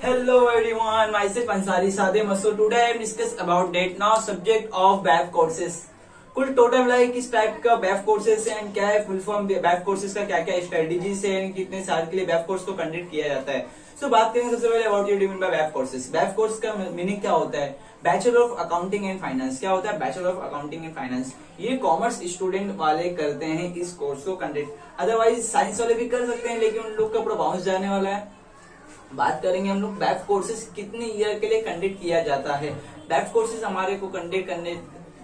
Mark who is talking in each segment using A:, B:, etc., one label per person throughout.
A: Hello everyone, myself Ansari Sadeh Masood. Today I am discuss about date now subject of BAF courses. कुल total मिला है किस type का BAF courses है and क्या है फुल फॉर्म BAF कोर्सेस का, क्या क्या स्ट्रेटेजीज है एंड कितने साल के लिए BAF कोर्स को कंडक्ट किया जाता है. सो बात करेंगे सबसे पहले about you mean by BAF courses. BAF course का मीनिंग क्या होता है? Bachelor of accounting and finance. क्या होता है bachelor of accounting and finance? ये कॉमर्स स्टूडेंट वाले करते हैं इस कोर्स को कंडक्ट. अदरवाइज साइंस वाले भी कर सकते हैं, लेकिन उन लोग का पूरा बाउंस जाने वाला है. बात करेंगे हम लोग BAF कोर्सेज कितने ईयर के लिए कंडक्ट किया जाता है. BAF कोर्सेज हमारे को कंडक्ट करने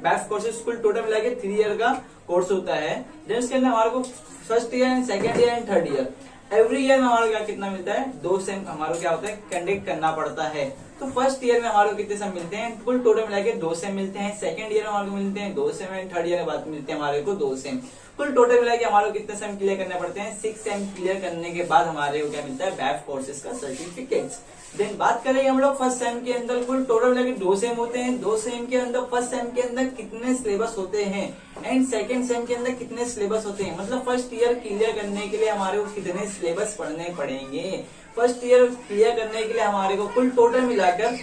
A: BAF कोर्सेज कुल टोटल मिला के 3 ईयर का कोर्स होता है. जिसके अंदर हमारे को first year and second year and third year every year में हमारे क्या कितना मिलता है 2 सेम हमारे क्या होता है कंडक्ट करना पड़ता है. तो फर्स्ट ईयर में हमारे को कितने सेम मिलते हैं? कुल टोटल मिला के 2 सेम मिलते हैं. सेकंड ईयर में हमारे को मिलते हैं 2 सेम एंड थर्ड ईयर में बाद मिलते हैं हमारे को 2 सेम. कुल टोटल मिला के हमारे को कितने सेम क्लियर करने पड़ते हैं? 6 सेम क्लियर करने के बाद हमारे को क्या मिलता है BAF कोर्सेज का सर्टिफिकेट. देन बात करेंगे हम लोग फर्स्ट सेम के अंदर कुल टोटल मिला के 2 सेम होते हैं. 2 सेम के अंदर फर्स्ट सेम के अंदर कितने सिलेबस होते हैं एंड सेकंड सेम के अंदर कितने सिलेबस होते हैं. मतलब फर्स्ट ईयर क्लियर करने के लिए हमारे को कितने सिलेबस पढ़ने पड़ेंगे. फर्स्ट ईयर क्लियर करने के लिए हमारे को कुल टोटल मिलाकर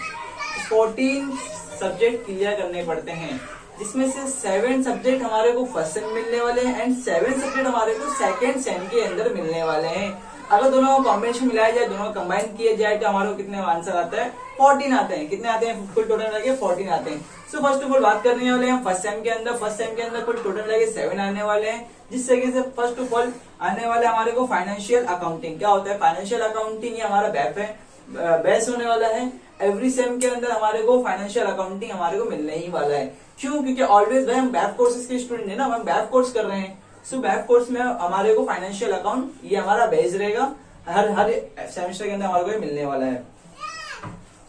A: 14 सब्जेक्ट क्लियर करने पड़ते हैं, जिसमें से 7 सब्जेक्ट हमारे को फर्स्ट सेम मिलने वाले हैं एंड 7 सब्जेक्ट हमारे को सेकंड सेम के अंदर मिलने वाले हैं. अगर दोनों को कॉम्बिनेशन मिलाया जाए, दोनों कंबाइन किए जाए तो हमारे को कितने आंसर आता है? 14 आते हैं. कितने आते हैं? कुल टोटल मिला के 14 आते हैं. सो फर्स्ट ऑफ ऑल बात करने वाले हैं फर्स्ट सेम के अंदर कुल टोटल मिला के 7 आने वाले हैं. जिस तरीके से फर्स्ट ऑफ ऑल आने वाले हमारे को फाइनेंशियल अकाउंटिंग. क्या होता है फाइनेंशियल अकाउंटिंग? ये हमारा BAF है, बेस होने वाला है. एवरी सेम के अंदर हमारे को फाइनेंशियल अकाउंटिंग हमारे को मिलने ही वाला है. क्यों? क्योंकि ऑलवेज भाई हम BAF कोर्सेज के स्टूडेंट है ना, हम BAF कोर्स कर रहे हैं. सो BAF कोर्स में हमारे को फाइनेंशियल अकाउंट ये हमारा बेस रहेगा. हर सेमेस्टर के अंदर हमारे को मिलने वाला है.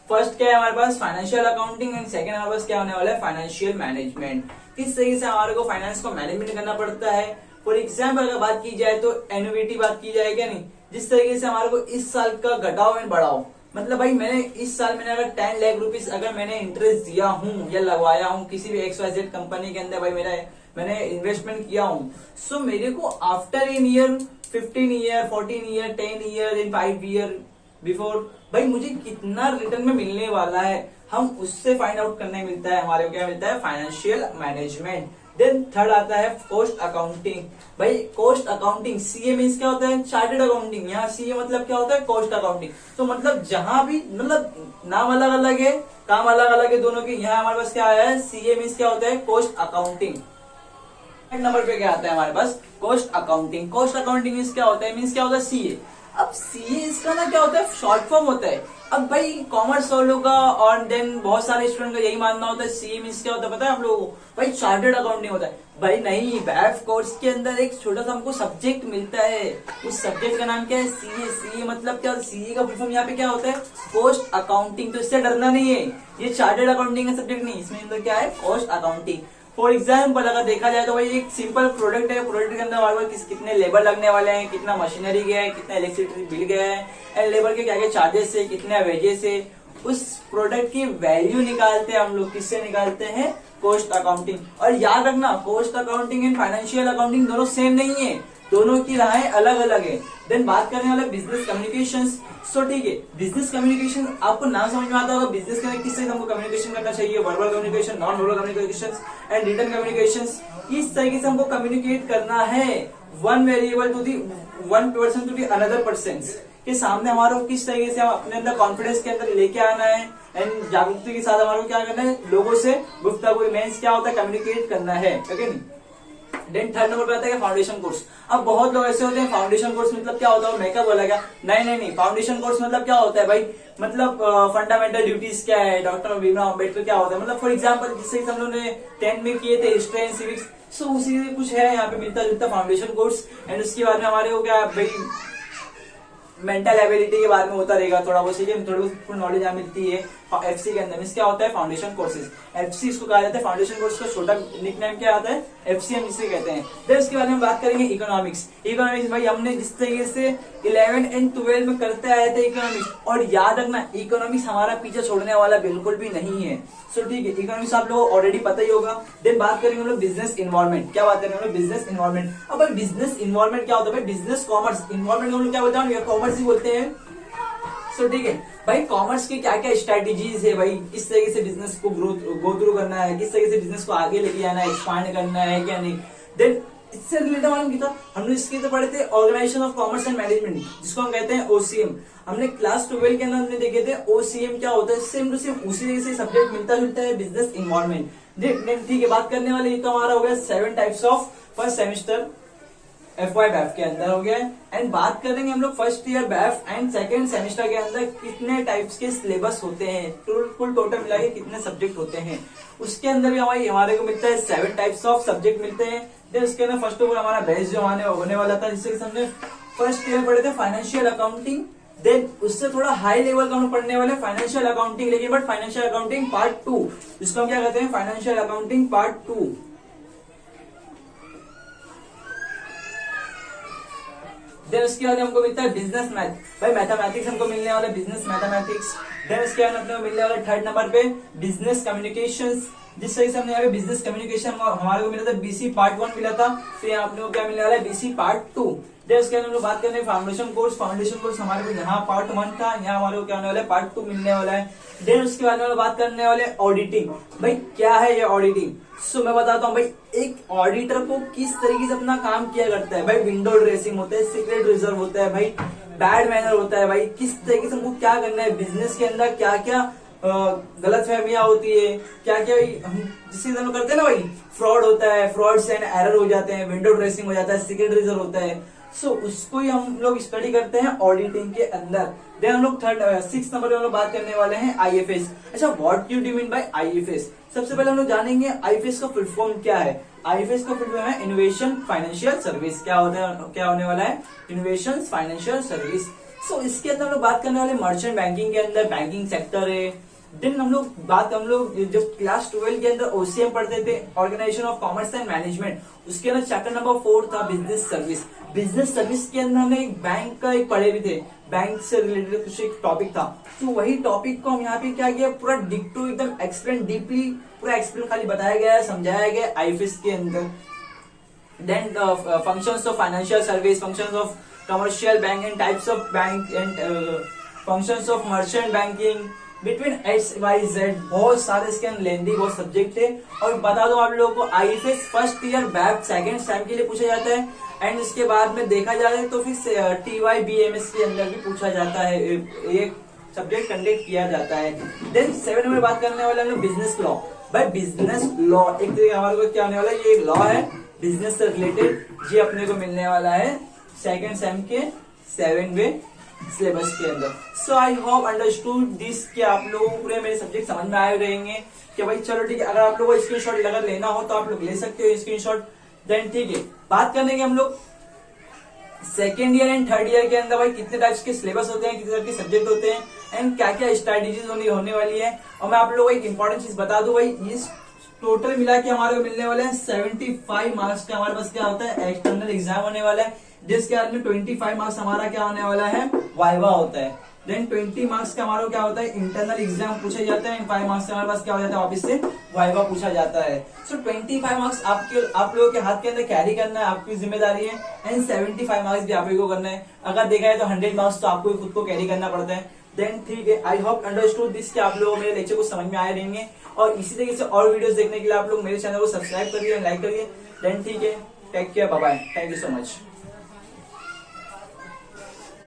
A: फर्स्ट क्या है हमारे पास? फाइनेंशियल अकाउंटिंग एंड सेकंड हमारे पास क्या होने वाला है? Financial management. किस तरीके से हमारे को फाइनेंस को मैनेजमेंट करना पड़ता है. फॉर एग्जाम्पल अगर बात की जाए तो एनुइटी बात की जाए क्या नहीं, जिस तरीके से हमारे को इस साल का घटाओ एंड बढ़ाओ. मतलब भाई मैंने इस साल मैंने अगर 10 लाख रुपीज अगर मैंने इंटरेस्ट दिया हूँ या लगवाया हूँ किसी भी XYZ कंपनी के अंदर, भाई मैंने इन्वेस्टमेंट किया हूँ. सो मेरे को after in year 15 year 14 year 10 year in 5 year before भाई मुझे कितना रिटर्न में मिलने वाला है, हम उससे फाइंड आउट करने मिलता है. हमारे को क्या मिलता है? Financial management. देन थर्ड आता है कॉस्ट अकाउंटिंग. भाई कॉस्ट अकाउंटिंग CA मीन्स क्या होता है? Chartered accounting. यहाँ CA मतलब क्या होता है? Cost accounting. तो मतलब जहां भी मतलब नाम अलग अलग है, काम अलग अलग है दोनों के. यहाँ हमारे पास क्या आया है? CA मीन्स क्या होता है? Cost accounting. नंबर पे क्या आता है हमारे पास? Cost accounting. Cost accounting means क्या होता है? मीन्स क्या होता है? CA. अब CA इसका ना क्या होता है? शॉर्ट फॉर्म होता है. अब भाई कॉमर्स वालों का और देन बहुत सारे स्टूडेंट का यही मानना होता है CA मीन्स क्या होता है पता है आप लोगों को? भाई चार्टर्ड अकाउंटिंग होता है. भाई नहीं, BAF कोर्स के अंदर एक छोटा सा हमको सब्जेक्ट मिलता है. उस सब्जेक्ट का नाम क्या है? CA. CA मतलब क्या? CA का फुल फॉर्म यहाँ पे क्या होता है? Cost accounting. तो इससे डरना नहीं है, ये चार्टर्ड अकाउंटिंग का सब्जेक्ट नहीं, इसमें अंदर क्या है? Cost accounting. फॉर एग्जाम्पल अगर देखा जाए तो भाई एक सिंपल प्रोडक्ट है, प्रोडक्ट के अंदर हमारे पास कितने लेबर लगने वाले हैं, कितना मशीनरी गया है, कितना इलेक्ट्रिसिटी बिल गया है एंड लेबर के क्या क्या चार्जेस है, कितने वेजेस है, उस प्रोडक्ट की वैल्यू निकालते हैं हम लोग. किससे निकालते हैं? Cost accounting. और याद रखना cost accounting and financial accounting दोनों सेम नहीं है, दोनों की राहें अलग अलग है. देन बात करने वाले बिजनेस कम्युनिकेशन. सो ठीक है, बिजनेस कम्युनिकेशन आपको नाम समझ में आता होगा. बिजनेस के किससे हमको कम्युनिकेशन करना चाहिए? Verbal communication, non verbal communication and written communication. इस तरीके से हमको कम्युनिकेट करना है one variable to the one person to the another person के सामने. हमारे को किस तरीके से हम अपने अंदर कॉन्फिडेंस के अंदर लेके आना है एंड जागरूकता के साथ हमारे को क्या करना है? लोगों से गुफ्तगू मीन्स क्या होता है? कम्युनिकेट करना है. ओके नहीं. देन थर्ड नंबर पे आता है फाउंडेशन कोर्स. अब बहुत लोग ऐसे होते हैं फाउंडेशन कोर्स मतलब क्या होता है? मेकअप बोला क्या? नहीं, फाउंडेशन कोर्स मतलब क्या होता है भाई? मतलब फंडामेंटल ड्यूटीज क्या है, डॉक्टर भीमराव अम्बेडकर क्या होता है. मतलब फॉर एग्जांपल जिससे हम लोगों ने 10th में किए थे हिस्ट्री एंड सिविक्स, सो उसी से कुछ है यहाँ पे मिलता जुलता फाउंडेशन कोर्स. एंड उसके बाद में हमारे को क्या भाई मेंटल एबिलिटी के बारे में होता रहेगा थोड़ा बहुत. थोड़ी बहुत फुल नॉलेज यहाँ मिलती है FC के अंदर. मीन्स क्या होता है? Foundation courses. FC इसको कहा जाता है. फाउंडेशन कोर्स का छोटा निकनेम क्या आता है? FC हम इसे कहते हैं. फिर इसके बारे में बात करेंगे इकोनॉमिक्स. इकोनॉमिक्स भाई हमने जिस तरीके से 11 एंड 12 में करते आए थे इकोनॉमिक्स. और याद रखना इकोनॉमिक्स हमारा पीछे छोड़ने वाला बिल्कुल भी नहीं है. सो ठीक है, इकोनॉमिक्स आप लोगों को ऑलरेडी पता ही होगा. देन बात करेंगे हम लोग बिजनेस इन्वायरमेंट. क्या बात करेंगे हम लोग? Business environment. अब भाई बिजनेस इन्वायरमेंट क्या होता है? भाई बिजनेस कॉमर्स इन्वायरमेंट हम लोग क्या बोलते हैं? कॉमर्स ही बोलते हैं. सो ठीक है भाई, कॉमर्स की क्या क्या स्ट्रेटेजीज है भाई, किस तरीके से बिजनेस को गो थ्रू करना है, किस तरीके से बिजनेस को आगे लेके जाना है, एक्सपांड करना है क्या नहीं। देन इससे रिलेटेड मालूम किया था हम लोग, इसके तो पढ़े थे organisation of commerce and management, जिसको हम कहते हैं ओसीएम। हमने क्लास 12 के अंदर हमने देखे थे ओसीएम क्या होता है, सेम टू सेम उसी तरीके से सब्जेक्ट मिलता जुलता है, बिजनेस इन्वायरमेंट। ठीक है, बात करने वाले ये तो हमारा हो गया 7 types of first semester FY BAIF के अंदर हो गया है। एंड बात करेंगे हम लोग first year BAIF and second semester के अंदर कितने टाइप्स के सिलेबस होते हैं, कुल टोटल मिला के कितने सब्जेक्ट होते हैं। उसके अंदर भी हमारे को मिलता है 7 टाइप्स ऑफ सब्जेक्ट मिलते हैं। देन उसके अंदर फर्स्ट ऑफ ऑल हमारा बेस जो होने वाला था, जिससे हमने फर्स्ट ईयर पढ़े थे फाइनेंशियल अकाउंटिंग। देन उससे थोड़ा हाई लेवल का हम पढ़ने वाले फाइनेंशियल अकाउंटिंग, लेकिन बट फाइनेंशियल अकाउंटिंग पार्ट 2, जिसको हम क्या कहते हैं फाइनेंशियल अकाउंटिंग पार्ट 2। देन उसके बाद हमको मिलता है बिजनेस मैथ, भाई मैथमेटिक्स हमको मिलने वाला है, बिजनेस मैथमेटिक्स। देन उसके बाद अपने को मिलने वाला थर्ड नंबर पे बिजनेस कम्युनिकेशंस, जिस तरह से हमने यहाँ पे बिजनेस कम्युनिकेशन हमारे को मिला था BC पार्ट 1 मिला था, फिर यहाँ अपने को क्या मिलने वाला है BC पार्ट 2। देन उसके बाद हम लोग बात करें फाउंडेशन कोर्स हमारे को यहाँ पार्ट 1 था, यहाँ हमारे को क्या होने वाला है पार्ट 2 मिलने वाला है। देन उसके बाद हम बात करने वाले ऑडिटिंग, भाई क्या है ये ऑडिटिंग। सो मैं बताता हूँ भाई, एक ऑडिटर को किस तरीके से अपना काम किया करता है। भाई विंडो ड्रेसिंग होता है, सीक्रेट रिजर्व होता है, भाई बैड मैनर होता है, भाई किस तरीके से हमको क्या करना है बिजनेस के अंदर, क्या क्या गलत फहमियां होती है, क्या क्या हम जिससे हम करते हैं ना भाई, फ्रॉड होता है, फ्रॉड्स एंड एरर हो जाते हैं, विंडो ड्रेसिंग हो जाता है, सीक्रेट रिजर्व होता है। सो उसको ही हम लोग स्टडी करते हैं ऑडिटिंग के अंदर। देन हम लोग 6 नंबर पे हम लोग बात करने वाले हैं IFS। अच्छा, what you do mean by IFS। सबसे पहले हम लोग जानेंगे IFS का फुल फॉर्म क्या है। IFS का फुल फॉर्म है इनोवेशन फाइनेंशियल सर्विस। क्या होने वाला है इनोवेशन फाइनेंशियल सर्विस। सो इसके अंदर हम लोग बात करने वाले मर्चेंट बैंकिंग के अंदर बैंकिंग सेक्टर है। देन हम लोग जब क्लास 12 के अंदर OCM पढ़ते थे, organisation of commerce and management, उसके अंदर चैप्टर नंबर 4 था बिजनेस सर्विस। बिजनेस सर्विस के अंदर हमने एक बैंक का एक पढ़े भी थे, बैंक से रिलेटेड कुछ एक टॉपिक था। तो वही टॉपिक को हम यहाँ पे क्या किया, पूरा डिक्टो एकदम एक्सप्लेन डीपली पूरा एक्सप्लेन खाली बताया गया है, समझाया गया IFS के अंदर। Then functions of financial service, functions of commercial bank and types of bank and functions of merchant banking between XYZ, बहुत सारे इसके अंदर लेंदी बहुत सब्जेक्ट है। और बता दो आप लोगों को IFS first year back second same के लिए पूछा जाता है, एंड इसके बाद में देखा जाए तो फिर TYBMS के अंदर भी पूछा जाता है, एक सब्जेक्ट कंडक्ट किया जाता है। देन 7 में बात करने वाले हम लोग बिजनेस लॉ। भाई बिजनेस लॉ एक तरीके हमारे को क्या होने वाला है, ये एक लॉ है बिजनेस से रिलेटेड, ये अपने को मिलने वाला है सेकंड सेम के 7वें सिलेबस के अंदर। सो आई होप अंडरस्टूड दिस, कि आप लोगों को पूरे मेरे सब्जेक्ट समझ में आए रहेंगे। कि भाई चलो ठीक है, अगर आप लोगों को स्क्रीनशॉट अगर लेना हो तो आप लोग ले सकते हो स्क्रीनशॉट। देन ठीक है, बात करेंगे हम लोग second year and third year के अंदर भाई कितने टाइप्स के सिलेबस होते हैं, कितने टाइप के सब्जेक्ट होते हैं, एंड क्या क्या स्ट्रेटेजीज होने वाली है। और मैं आप लोगों को एक इंपॉर्टेंट चीज बता दूं भाई, इस टोटल मिला के हमारे को मिलने वाले हैं 75 मार्क्स का हमारे पास क्या होता है एक्सटर्नल एग्जाम होने वाला है, जिसके बाद में 25 मार्क्स हमारा क्या होने वाला है वाइवा होता है। देन 20 मार्क्स का हमारा क्या होता है इंटरनल एग्जाम पूछा जाता है, 5 मार्क्स का हमारे पास क्या हो जाता है वापस से वाइवा पूछा जाता है। सो 25 मार्क्स आप लोगों के हाथ के अंदर कैरी करना है, आपकी जिम्मेदारी है, एंड 75 मार्क्स भी आप ही को करना है। अगर देखा है तो 100 मार्क्स तो आपको खुद को कैरी करना पड़ता है। देन ठीक है, आई होप अंडरस्टूड दिस, कि आप लोगों मेरे लेक्चर को समझ में आए रहेंगे। और इसी तरीके से और वीडियोस देखने के लिए आप लोग मेरे चैनल को सब्सक्राइब करिए, लाइक करिए। देन ठीक है, take care, bye bye, thank you so much.